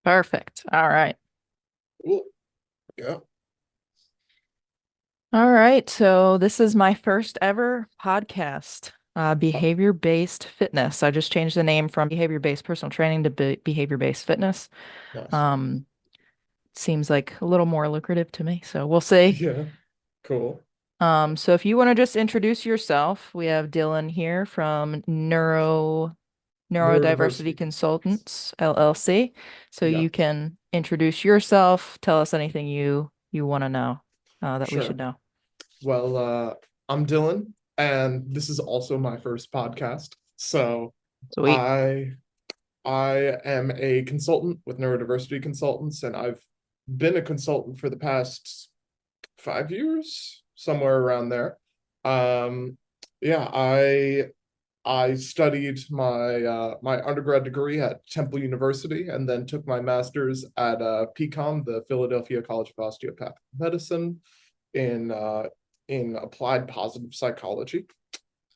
Perfect. All right. Cool. Yeah. All right. So this is my first ever podcast, Uh, behavior-based fitness. I just changed the name from behavior-based personal training to behavior-based fitness. nice. Um, Seems like a little more lucrative to me. So we'll see. Yeah. Cool. So if you want to just introduce yourself, we have Dylan here from Neurodiversity Neurodiversity. Consultants, LLC. So Yeah. you can introduce yourself, tell us anything you want to know, that we should Sure. know. Well, I'm Dylan, and this is also my first podcast. So Sweet. I I am a consultant with Neurodiversity Consultants, and I've been a consultant for the past 5 years, somewhere around there. Um, yeah, I studied my undergrad degree at Temple University, and then took my master's at PCOM, the Philadelphia College of Osteopathic Medicine, in uh, in applied positive psychology.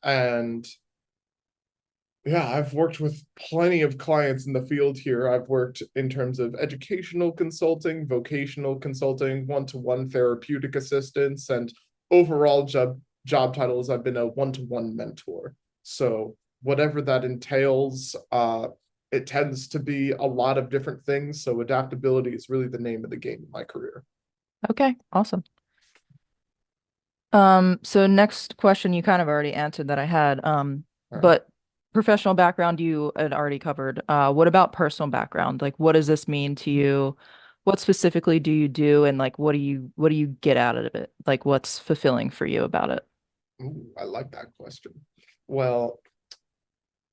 And yeah, I've worked with plenty of clients in the field here. I've worked in terms of educational consulting, vocational consulting, one-to-one therapeutic assistance, and overall job titles. I've been a one-to-one mentor. So whatever that entails, it tends to be a lot of different things. So adaptability is really the name of the game in my career. Okay, awesome. So next question, you kind of already answered that I had. All right. But professional background you had already covered. What about personal background? Like, what does this mean to you? What specifically do you do, and like, what do you get out of it? Like, what's fulfilling for you about it? Ooh, I like that question. Well,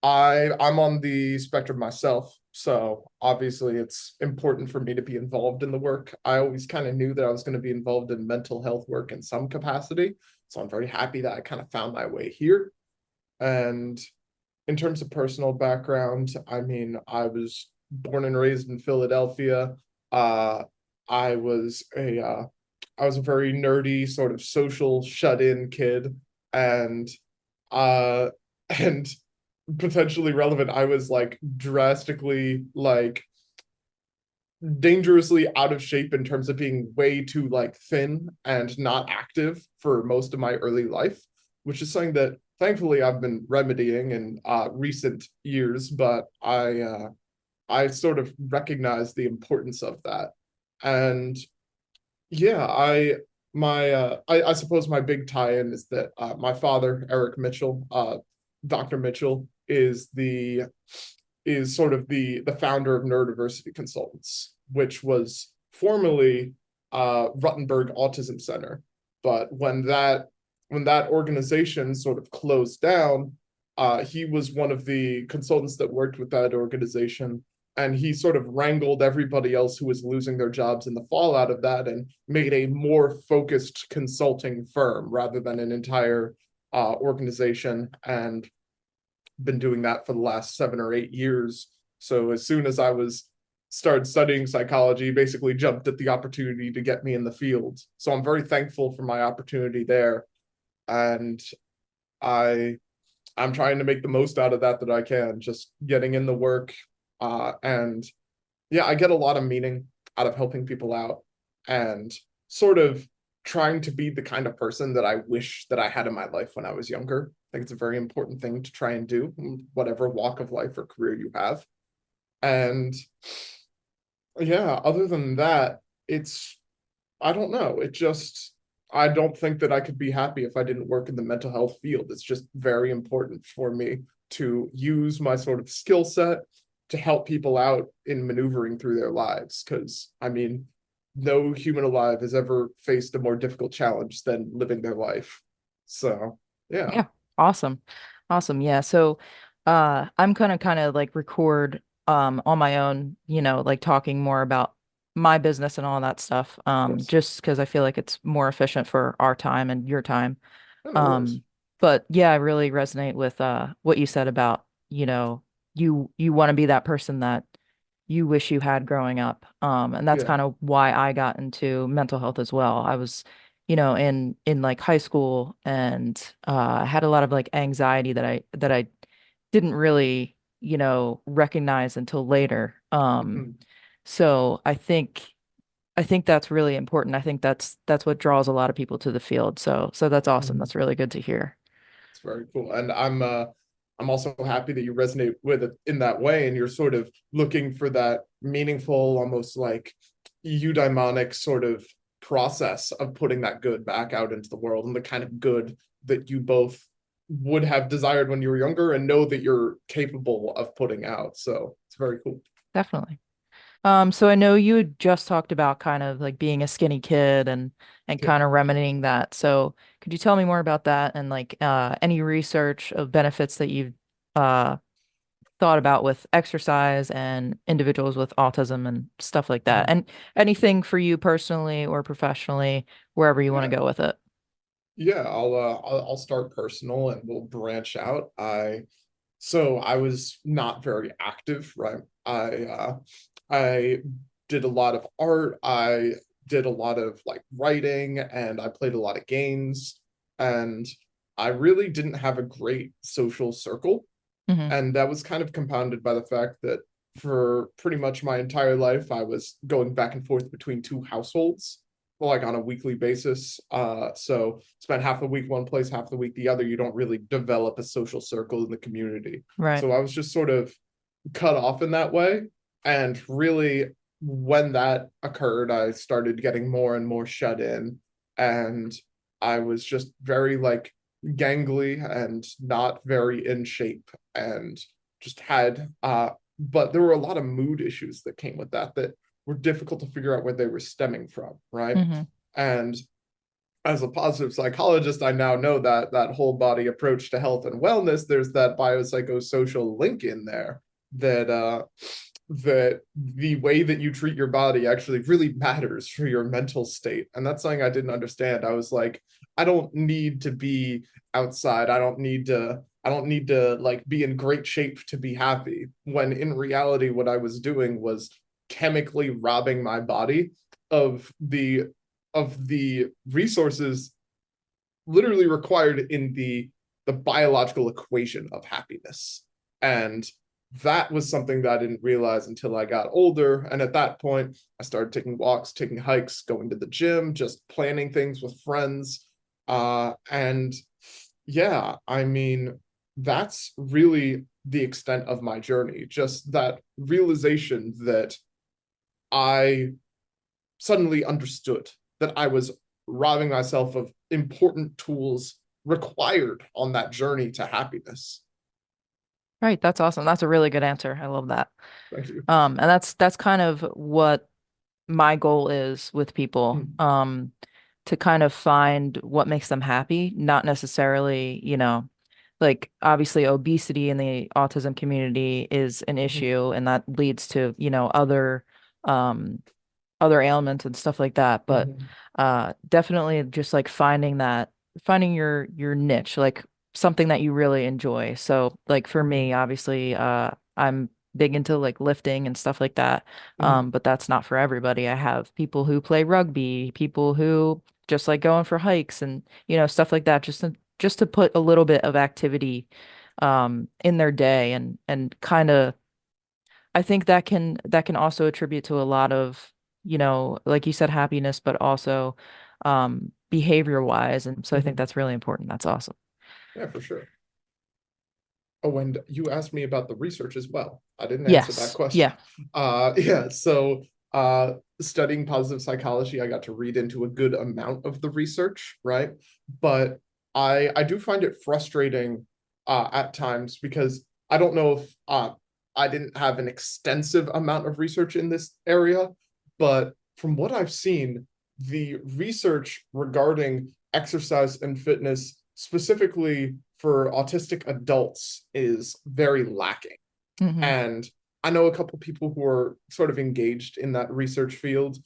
I'm on the spectrum myself, so obviously it's important for me to be involved in the work. I always kind of knew that I was going to be involved in mental health work in some capacity, so I'm very happy that I kind of found my way here. And in terms of personal background, I mean, I was born and raised in Philadelphia. Uh, I was a I was a very nerdy, sort of social shut-in kid, and uh, and potentially relevant. I was like drastically like dangerously out of shape in terms of being way too like thin and not active for most of my early life, which is something that thankfully I've been remedying in recent years. But I sort of recognize the importance of that, and yeah, I suppose my big tie-in is that my father, Eric Mitchell, Dr. Mitchell, is sort of the founder of Neurodiversity Consultants, which was formerly Ruttenberg Autism Center. But when that organization sort of closed down, he was one of the consultants that worked with that organization, and he sort of wrangled everybody else who was losing their jobs in the fallout of that and made a more focused consulting firm rather than an entire organization, and been doing that for the last 7 or 8 years. So as soon as I was started studying psychology, basically jumped at the opportunity to get me in the field. So I'm very thankful for my opportunity there, and I I'm trying to make the most out of that I can, just getting in the work. And yeah, I get a lot of meaning out of helping people out, and sort of trying to be the kind of person that I wish that I had in my life when I was younger. I think it's a very important thing to try and do, whatever walk of life or career you have. And yeah, other than that, it's, I don't know. I don't think that I could be happy if I didn't work in the mental health field. It's just very important for me to use my sort of skill set to help people out in maneuvering through their lives. Because, I mean, no human alive has ever faced a more difficult challenge than living their life. So, yeah. Yeah, awesome. Awesome. Yeah. So I'm gonna kind of like record on my own, like talking more about my business and all that stuff. Of course. Just because I feel like it's more efficient for our time and your time. Yeah, no worries. Um, but yeah, I really resonate with what you said about, you want to be that person that you wish you had growing up. And that's Yeah. kind of why I got into mental health as well. I was, in like high school, and I had a lot of like anxiety that I didn't really, recognize until later. Mm. So I think that's really important. I think that's what draws a lot of people to the field. So that's awesome. Mhm. That's really good to hear. It's very cool. And I'm also happy that you resonate with it in that way and you're sort of looking for that meaningful, almost like eudaimonic sort of process of putting that good back out into the world and the kind of good that you both would have desired when you were younger and know that you're capable of putting out. So it's very cool. Definitely. So I know you had just talked about kind of like being a skinny kid and Yeah. kind of remedying that. So could you tell me more about that and like any research of benefits that you've uh thought about with exercise and individuals with autism and stuff like that? Mhm. And anything for you personally or professionally, wherever you want Yeah. to go with it. Yeah, I'll start personal and we'll branch out. I was not very active, right? I did a lot of art. I did a lot of like writing and I played a lot of games and I really didn't have a great social circle. Hmm. And that was kind of compounded by the fact that for pretty much my entire life, I was going back and forth between two households, like on a weekly basis. So spend half the week one place, half the week the other. You don't really develop a social circle in the community. Right. So I was just sort of cut off in that way. And really, when that occurred, I started getting more and more shut in. And I was just very like gangly and not very in shape and just had but there were a lot of mood issues that came with that were difficult to figure out where they were stemming from, right? Hmm. And as a positive psychologist, I now know that that whole body approach to health and wellness, there's that biopsychosocial link in there that the way that you treat your body actually really matters for your mental state. And that's something I didn't understand. I was like, I don't need to be outside. I don't need to like be in great shape to be happy. When in reality, what I was doing was chemically robbing my body of the resources literally required in the biological equation of happiness. And that was something that I didn't realize until I got older. And at that point, I started taking walks, taking hikes, going to the gym, just planning things with friends. And yeah, I mean, that's really the extent of my journey. Just that realization that I suddenly understood that I was robbing myself of important tools required on that journey to happiness. Right. That's awesome. That's a really good answer. I love that. Thank you. And that's kind of what my goal is with people, Mm-hmm. to kind of find what makes them happy, not necessarily, like obviously obesity in the autism community is an issue and that leads to, um, other ailments and stuff like that. But Mm-hmm. definitely just like finding your niche, like something that you really enjoy. So like for Mm-hmm. me, obviously, I'm big into like lifting and stuff like that. Mm-hmm. But that's not for everybody. I have people who play rugby, people who just like going for hikes and stuff like that, just to put a little bit of activity in their day and kind of I think that can also attribute to a lot of, like you said, happiness, but also behavior wise. And so I think Mm-hmm. that's really important. That's awesome. Yeah, for sure. Oh, and you asked me about the research as well. I didn't answer that Yes. question. Yeah. Yeah, so studying positive psychology, I got to read into a good amount of the research, right? But I do find it frustrating at times because I don't know if I didn't have an extensive amount of research in this area, but from what I've seen, the research regarding exercise and fitness, specifically for autistic adults, is very lacking. Hmm. And I know a couple people who are sort of engaged in that research field,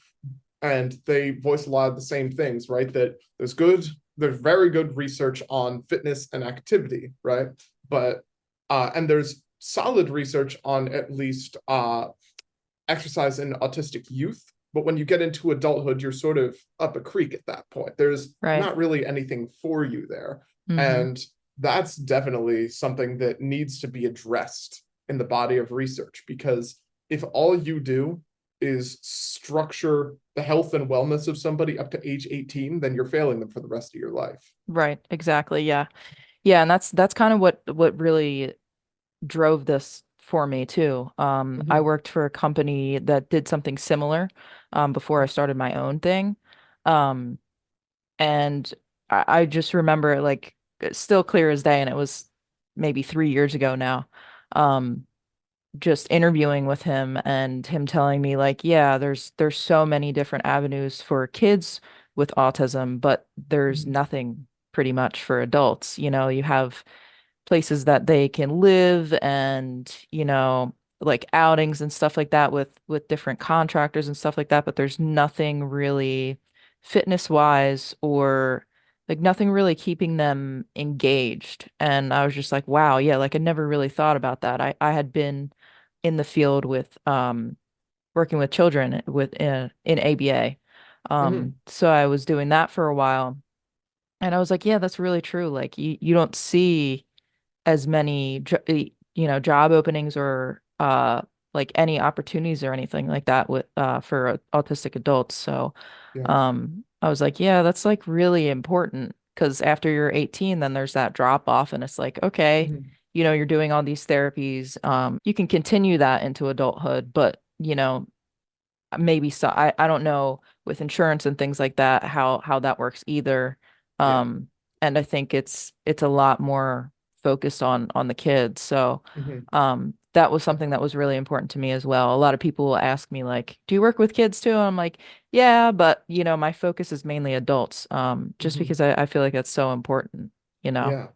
and they voice a lot of the same things, right? That there's very good research on fitness and activity, right? But and there's solid research on at least exercise in autistic youth. But when you get into adulthood, you're sort of up a creek at that point. There's Right. not really anything for you there. Hmm. And that's definitely something that needs to be addressed in the body of research because if all you do is structure the health and wellness of somebody up to age 18, then you're failing them for the rest of your life. Right. Exactly. Yeah. Yeah, and that's kind of what really drove this for me too. I Hmm. worked for a company that did something similar before I started my own thing. Um, and I just remember like it's still clear as day, and it was maybe 3 years ago now. Um, just interviewing with him and him telling me like, yeah, there's so many different avenues for kids with autism, but there's Hmm. nothing pretty much for adults. You know, you have places that they can live and, like outings and stuff like that with different contractors and stuff like that, but there's nothing really fitness wise or like nothing really keeping them engaged. And I was just like, wow, yeah, like I never really thought about that. I had been in the field with working with children with in ABA. Hmm. So I was doing that for a while. And I was like, yeah, that's really true. Like you don't see as many job openings or like any opportunities or anything like that with for autistic adults. So Yeah. I was like, yeah, that's like really important because after you're 18 then there's that drop off and it's like, okay, Hmm. you're doing all these therapies. You can continue that into adulthood, but maybe so I don't know with insurance and things like that how that works either. Yeah. Um and I think it's a lot more focused on the kids. So Hmm. that was something that was really important to me as well. A lot of people will ask me like, "Do you work with kids too?" And I'm like, "Yeah, but my focus is mainly adults." Just Hmm. because I feel like that's so important, you know. Yeah,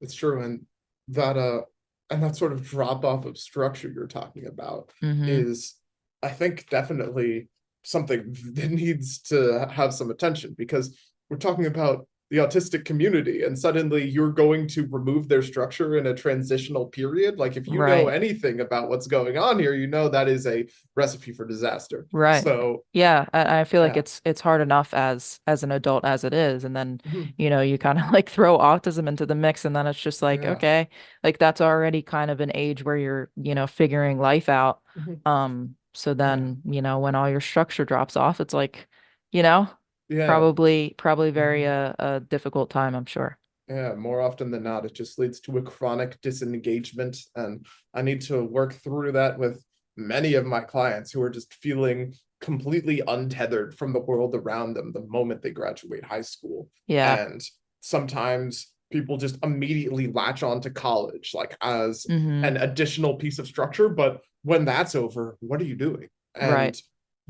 it's true. That uh and that sort of drop off of structure you're talking about Mm-hmm. is, I think, definitely something that needs to have some attention, because we're talking about the autistic community and suddenly you're going to remove their structure in a transitional period. Like, if you know Right. anything about what's going on here, you know that is a recipe for disaster. Right. So Yeah, I feel like yeah. it's hard enough as an adult as it is, and then Mhm. you kind of like throw autism into the mix, and then it's just like Yeah. okay, like that's already kind of an age where you're figuring life out. Mhm. So Yeah. then when all your structure drops off, it's like you know Yeah. probably very Mhm. a difficult time, I'm sure. Yeah, more often than not, it just leads to a chronic disengagement. And I need to work through that with many of my clients who are just feeling completely untethered from the world around them the moment they graduate high school. Yeah. And sometimes people just immediately latch on to college, like as Mm-hmm. an additional piece of structure. But when that's over, what are you doing? Right. And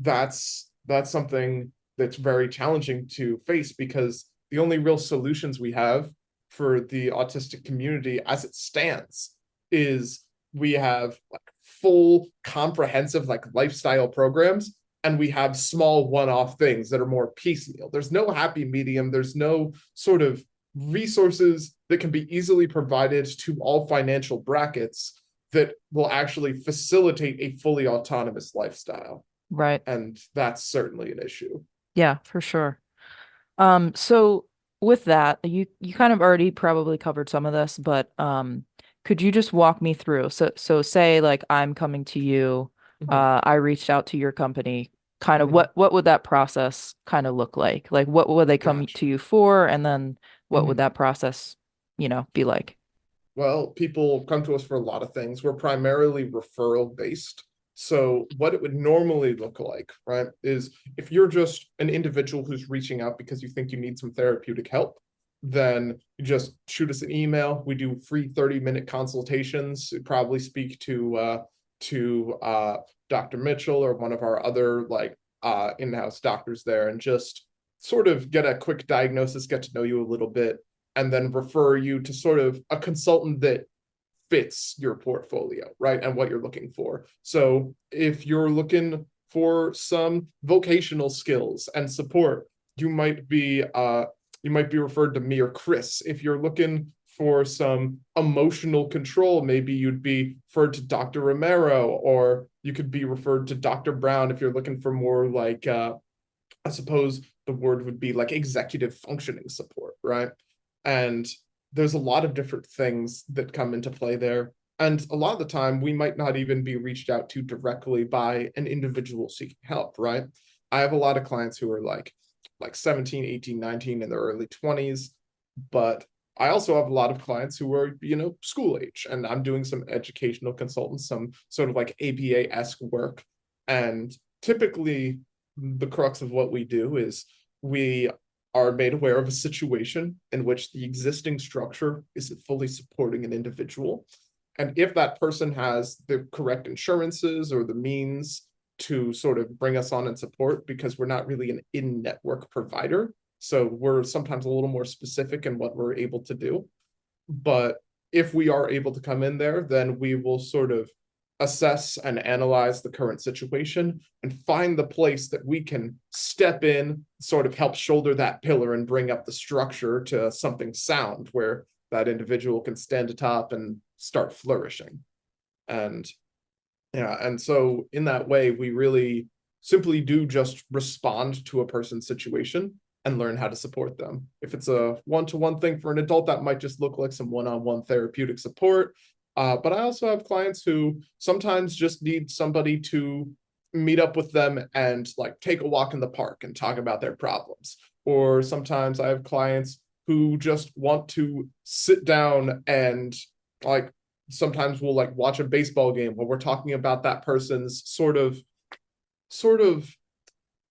that's something that's very challenging to face, because the only real solutions we have for the autistic community as it stands is we have like full comprehensive like lifestyle programs, and we have small one-off things that are more piecemeal. There's no happy medium. There's no sort of resources that can be easily provided to all financial brackets that will actually facilitate a fully autonomous lifestyle. Right. And that's certainly an issue. Yeah, for sure. So with that, you kind of already probably covered some of this, but could you just walk me through? So say like I'm coming to you, Mhm. I reached out to your company, kind of Mhm. what would that process kind of look like? Like what would they come Gotcha. to you for, and then what would Mhm. that process, be like? Well, people come to us for a lot of things. We're primarily referral based. So, what it would normally look like, right, is if you're just an individual who's reaching out because you think you need some therapeutic help, then you just shoot us an email. We do free 30-minute consultations. You probably speak to Dr. Mitchell or one of our other like in-house doctors there, and just sort of get a quick diagnosis, get to know you a little bit, and then refer you to sort of a consultant that fits your portfolio, right? And what you're looking for. So if you're looking for some vocational skills and support, you might be referred to me or Chris. If you're looking for some emotional control, maybe you'd be referred to Dr. Romero, or you could be referred to Dr. Brown if you're looking for more like I suppose the word would be like executive functioning support, right? And there's a lot of different things that come into play there. And a lot of the time, we might not even be reached out to directly by an individual seeking help, right? I have a lot of clients who are like 17, 18, 19 in their early 20s, but I also have a lot of clients who are, school age, and I'm doing some educational consultants, some sort of like ABA-esque work. And typically, the crux of what we do is we are made aware of a situation in which the existing structure isn't fully supporting an individual. And if that person has the correct insurances or the means to sort of bring us on and support, because we're not really an in-network provider, so we're sometimes a little more specific in what we're able to do. But if we are able to come in there, then we will sort of assess and analyze the current situation and find the place that we can step in, sort of help shoulder that pillar and bring up the structure to something sound where that individual can stand atop and start flourishing. And yeah, and so in that way, we really simply do just respond to a person's situation and learn how to support them. If it's a one-to-one thing for an adult, that might just look like some one-on-one therapeutic support. But I also have clients who sometimes just need somebody to meet up with them and like take a walk in the park and talk about their problems. Or sometimes I have clients who just want to sit down and like sometimes we'll like watch a baseball game where we're talking about that person's sort of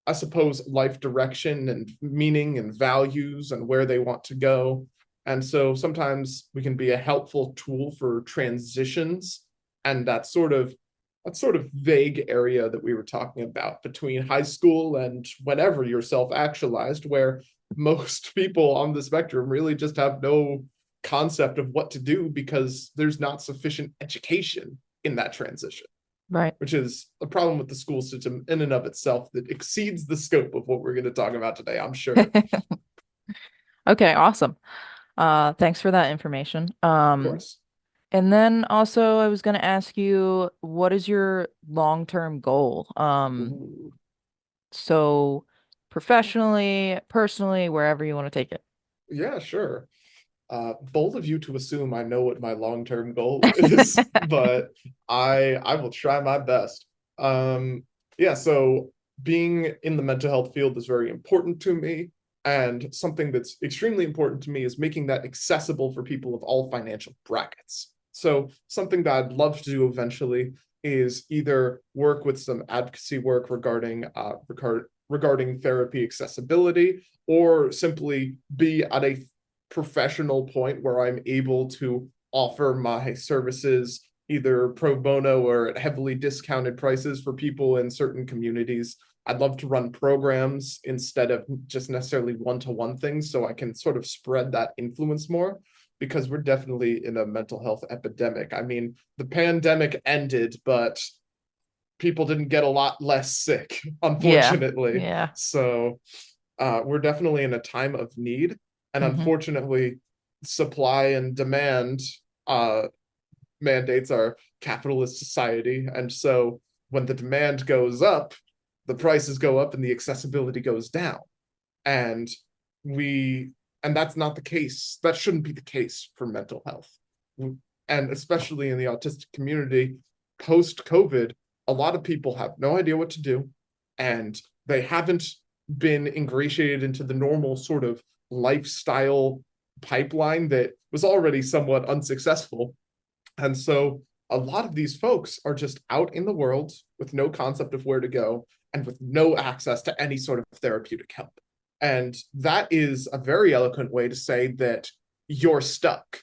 I suppose life direction and meaning and values and where they want to go. And so sometimes we can be a helpful tool for transitions, and that sort of vague area that we were talking about between high school and whenever you're self-actualized, where most people on the spectrum really just have no concept of what to do because there's not sufficient education in that transition, Right. which is a problem with the school system in and of itself that exceeds the scope of what we're going to talk about today, I'm sure. Okay, awesome. Thanks for that information. Of course. And then also I was gonna ask you, what is your long-term goal? Ooh. So professionally, personally, wherever you want to take Yeah, sure. Bold of you to assume I know what my long-term goal is, but I will try my best. Yeah, so being in the mental health field is very important to me, and something that's extremely important to me is making that accessible for people of all financial brackets. So something that I'd love to do eventually is either work with some advocacy work regarding therapy accessibility, or simply be at a professional point where I'm able to offer my services either pro bono or at heavily discounted prices for people in certain communities. I'd love to run programs instead of just necessarily one-to-one things, so I can sort of spread that influence more, because we're definitely in a mental health epidemic. I mean, the pandemic ended, but people didn't get a lot less sick, Yeah. unfortunately. Yeah. So we're definitely in a time of need. And Hmm. unfortunately, supply and demand uh, mandates our capitalist society. And so when the demand goes up, the prices go up and the accessibility goes down. And we, and that's not the case. That shouldn't be the case for mental health. And especially in the autistic community, post COVID, a lot of people have no idea what to do, and they haven't been ingratiated into the normal sort of lifestyle pipeline that was already somewhat unsuccessful. And so a lot of these folks are just out in the world with no concept of where to go and with no access to any sort of therapeutic help. And that is a very eloquent way to say that you're stuck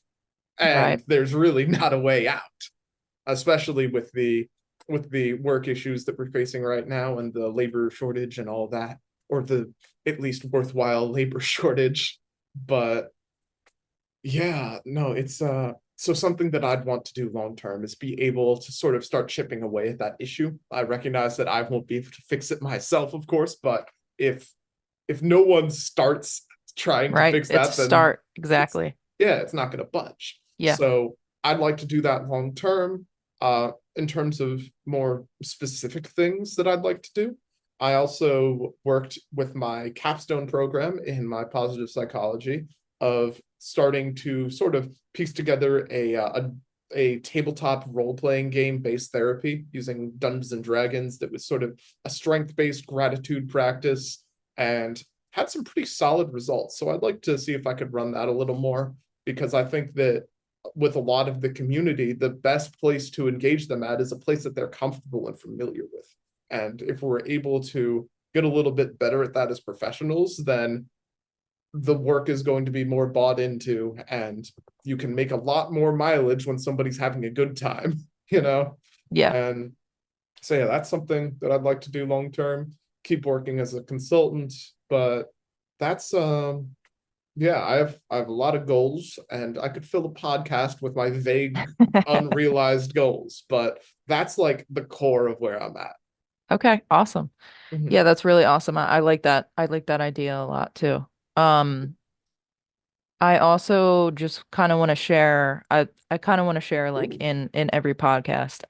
Right. and there's really not a way out, especially with the work issues that we're facing right now and the labor shortage and all that, or the at least worthwhile labor shortage. But yeah, no, it's so something that I'd want to do long term is be able to sort of start chipping away at that issue. I recognize that I won't be able to fix it myself, of course, but if no one starts trying to Right. fix It's a that, then start. it's Exactly. yeah, it's not going to budge. Yeah. So I'd like to do that long term. In terms of more specific things that I'd like to do, I also worked with my capstone program in my positive psychology of starting to sort of piece together a tabletop role-playing game based therapy using Dungeons and Dragons that was sort of a strength-based gratitude practice and had some pretty solid results. So I'd like to see if I could run that a little more because I think that with a lot of the community, the best place to engage them at is a place that they're comfortable and familiar with. And if we're able to get a little bit better at that as professionals, then the work is going to be more bought into and you can make a lot more mileage when somebody's having a good time, you know? Yeah. And so yeah, that's something that I'd like to do long term, keep working as a consultant, but that's yeah, I have a lot of goals and I could fill a podcast with my vague unrealized goals, but that's like the core of where I'm at. Okay, awesome. Mhm. Yeah, that's really awesome. I like that. I like that idea a lot too. Um, I also just kind of want to share, I kind of want to share like Ooh, in every podcast,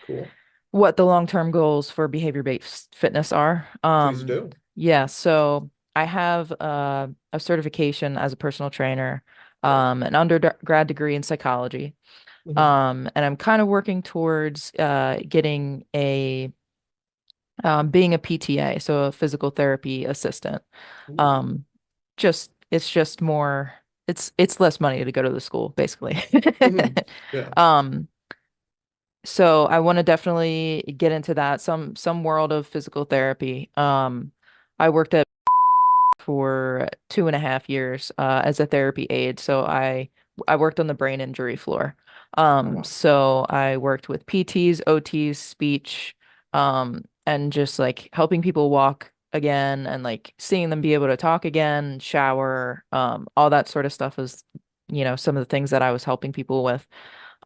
cool. what the long-term goals for behavior-based fitness are. Please do. Yeah, so I have a certification as a personal trainer, Great. an undergrad degree in psychology. Mhm. And I'm kind of working towards getting a being a PTA, so a physical therapy assistant. Ooh. Um, just it's just more it's less money to go to the school, basically. Mhm. Yeah. Um, so I want to definitely get into that, some world of physical therapy. I worked at for 2.5 years as a therapy aide. So I worked on the brain injury floor. Oh wow. So I worked with PTs, OTs, speech, and just like helping people walk again and like seeing them be able to talk again, shower, all that sort of stuff is, some of the things that I was helping people with.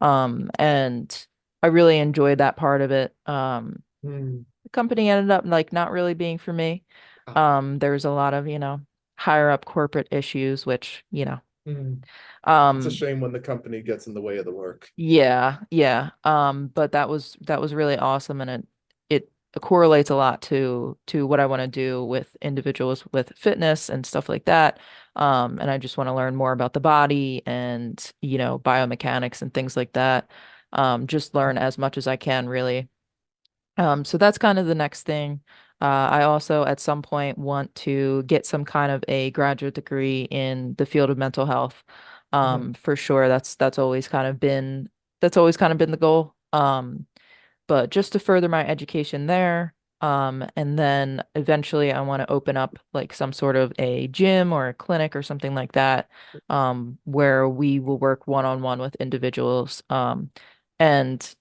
And I really enjoyed that part of it. Mm. The company ended up like not really being for me. Ah. There was a lot of, higher up corporate issues, which, Mm. It's a um, shame when the company gets in the way of the work. yeah, yeah. But that was really awesome and it correlates a lot to what I want to do with individuals with fitness and stuff like that. And I just want to learn more about the body and, biomechanics and things like that. Just learn as much as I can, really. So that's kind of the next thing. I also at some point want to get some kind of a graduate degree in the field of mental health. Mhm. For sure, that's always kind of been the goal. But just to further my education there. And then eventually I want to open up like some sort of a gym or a clinic or something like that, where we will work one-on-one with individuals. And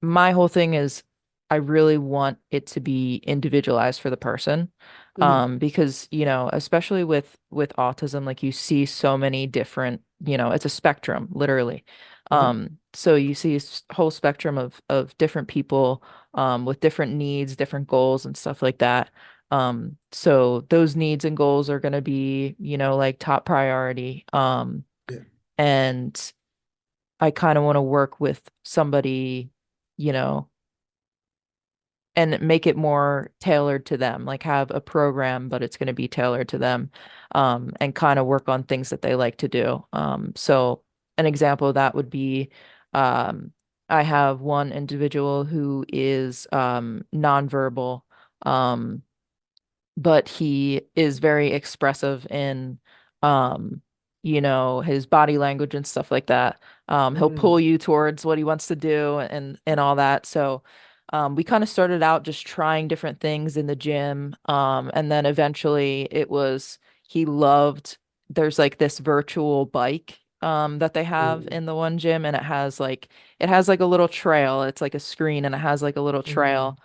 my whole thing is I really want it to be individualized for the person. Mhm. Because, especially with autism, like you see so many different, it's a spectrum, literally. Mhm. So you see a whole spectrum of different people with different needs, different goals and stuff like that. So those needs and goals are going to be, like top priority. Yeah. And I kind of want to work with somebody, you know, and make it more tailored to them, like have a program, but it's going to be tailored to them, and kind of work on things that they like to do. So an example of that would be, um, I have one individual who is nonverbal, um, but he is very expressive in his body language and stuff like that. He'll pull Mm. you towards what he wants to do and all that. So we kind of started out just trying different things in the gym. And then eventually he loved, there's like this virtual bike that they have Ooh. in the one gym, and it has like a little trail. It's like a screen and it has like a little Mm. trail.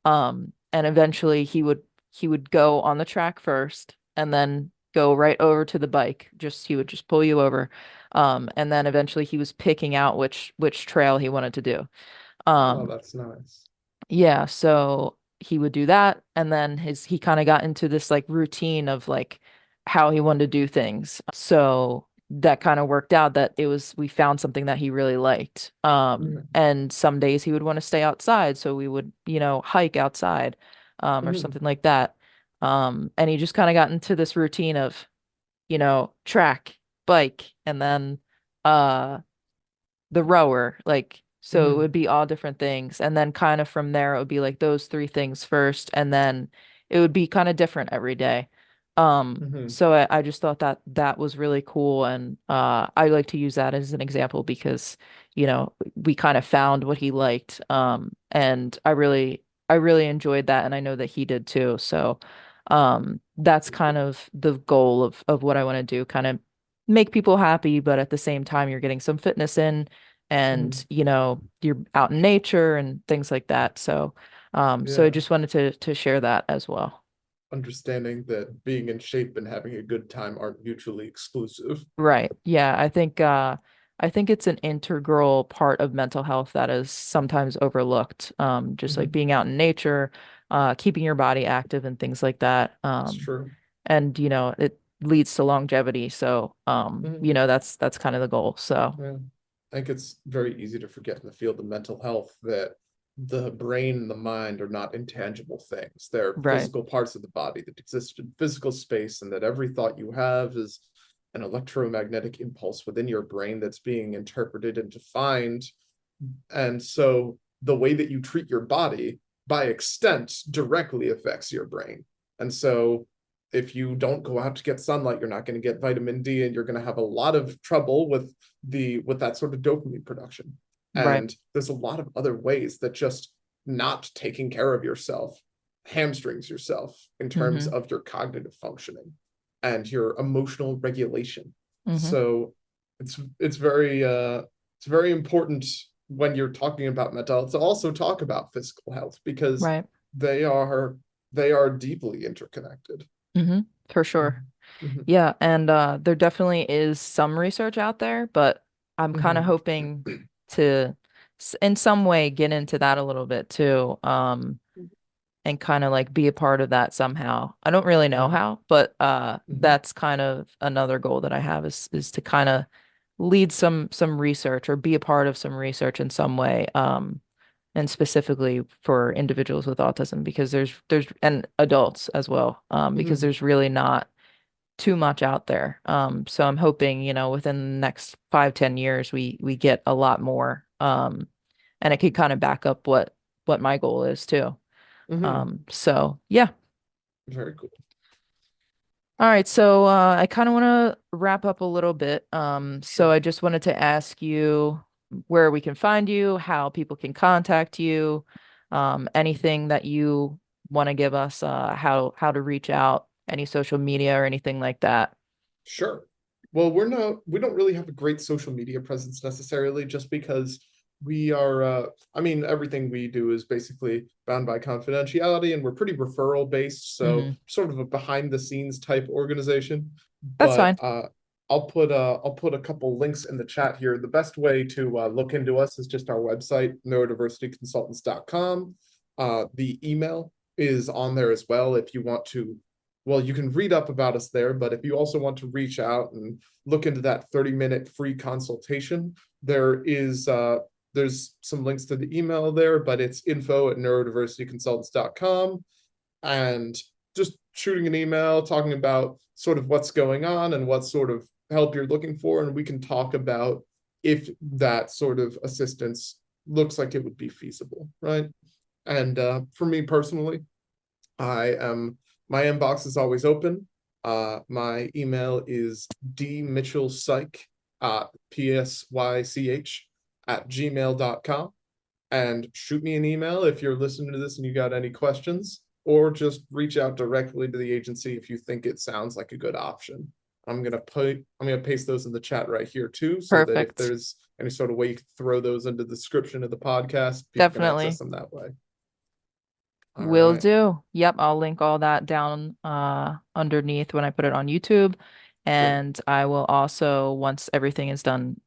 And eventually he would go on the track first and then go right over to the bike. He would just pull you over. And then eventually he was picking out which trail he wanted to do. Oh, Um, that's nice. yeah, so he would do that and then he kind of got into this like routine of like how he wanted to do things. So that kind of worked out that we found something that he really liked. Mm. And some days he would want to stay outside, so we would, hike outside, or Mhm. something like that. And he just kind of got into this routine of, track, bike, and then uh the rower, like so it Hmm. would be all different things. And then kind of from there it would be like those three things first, and then it would be kind of different every day. Hmm. So I just thought that that was really cool, and I like to use that as an example because, we kind of found what he liked. And I really enjoyed that, and I know that he did too. So that's kind of the goal of what I want to do, kind of make people happy, but at the same time you're getting some fitness in, and Hmm. you're out in nature and things like that. So I Yeah. just wanted to share that as well. Understanding that being in shape and having a good time aren't mutually exclusive. Right. Yeah, I think it's an integral part of mental health that is sometimes overlooked. Just like Hmm. being out in nature, keeping your body active and things like that. It's true. And it leads to longevity. So Hmm. that's kind of the goal. So Yeah. I think it's very easy to forget in the field of mental health that the brain and the mind are not intangible things. They're right. physical parts of the body that exist in physical space, and that every thought you have is an electromagnetic impulse within your brain that's being interpreted and defined. And so the way that you treat your body, by extent, directly affects your brain. And so if you don't go out to get sunlight, you're not going to get vitamin D, and you're going to have a lot of trouble with that sort of dopamine production. Right. And there's a lot of other ways that just not taking care of yourself hamstrings yourself in terms Mm-hmm. of your cognitive functioning and your emotional regulation. Mm-hmm. So it's very important when you're talking about mental health to also talk about physical health, because Right. they are they are deeply interconnected. Mm-hmm. For sure. Mhm. Mhm. Yeah, and there definitely is some research out there, but I'm kind of Mhm. hoping to, in some way, get into that a little bit too, and kind of like be a part of that somehow. I don't really know Yeah. how, but Mhm. that's kind of another goal that I have is to kind of lead some research or be a part of some research in some way, and specifically for individuals with autism, because there's and adults as well, because Mhm. there's really not too much out there. So I'm hoping, within the next 5, 10 years, we get a lot more. And it could kind of back up what my goal is too. Mhm. So yeah. Very cool. All right. So I kind of want to wrap up a little bit. So Sure. I just wanted to ask you where we can find you, how people can contact you, anything that you want to give us, how to reach out, any social media or anything like that. Sure. Well, we don't really have a great social media presence necessarily, just because we are, I mean, everything we do is basically bound by confidentiality, and we're pretty referral based, so Hmm. sort of a behind the scenes type organization. That's But fine. I'll put a couple links in the chat here. The best way to look into us is just our website, neurodiversityconsultants.com. The email is on there as well if you want to, well, you can read up about us there, but if you also want to reach out and look into that 30-minute free consultation, there's some links to the email there, but it's info@neurodiversityconsultants.com, and just shooting an email talking about sort of what's going on and what sort of help you're looking for, and we can talk about if that sort of assistance looks like it would be feasible, right? And for me personally, I am my inbox is always open. My email is dmitchellpsych, PSYCH @gmail.com. And shoot me an email if you're listening to this and you got any questions, or just reach out directly to the agency if you think it sounds like a good option. I'm gonna paste those in the chat right here too, so that if Perfect. there's any sort of way you can throw those into the description of the podcast, people can access Definitely. them that way. All Will right. do. Yep, I'll link all that down underneath when I put it on YouTube. Great. And I will also, once everything is done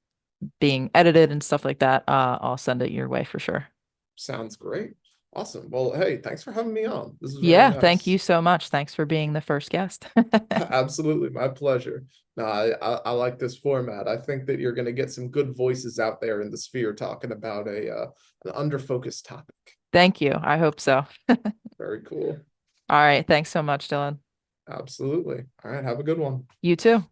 being edited and stuff like that, I'll send it your way for sure. Sounds great. Awesome. Well, hey, thanks for having me on. This is very Yeah, thank you nice. so much. Thanks for being the first guest. Absolutely, my pleasure. No, I like this format. I think that you're going to get some good voices out there in the sphere talking about an underfocused topic. Thank you. I hope so. Very cool. All right. Thanks so much, Dylan. Absolutely. All right, have a good one. You too.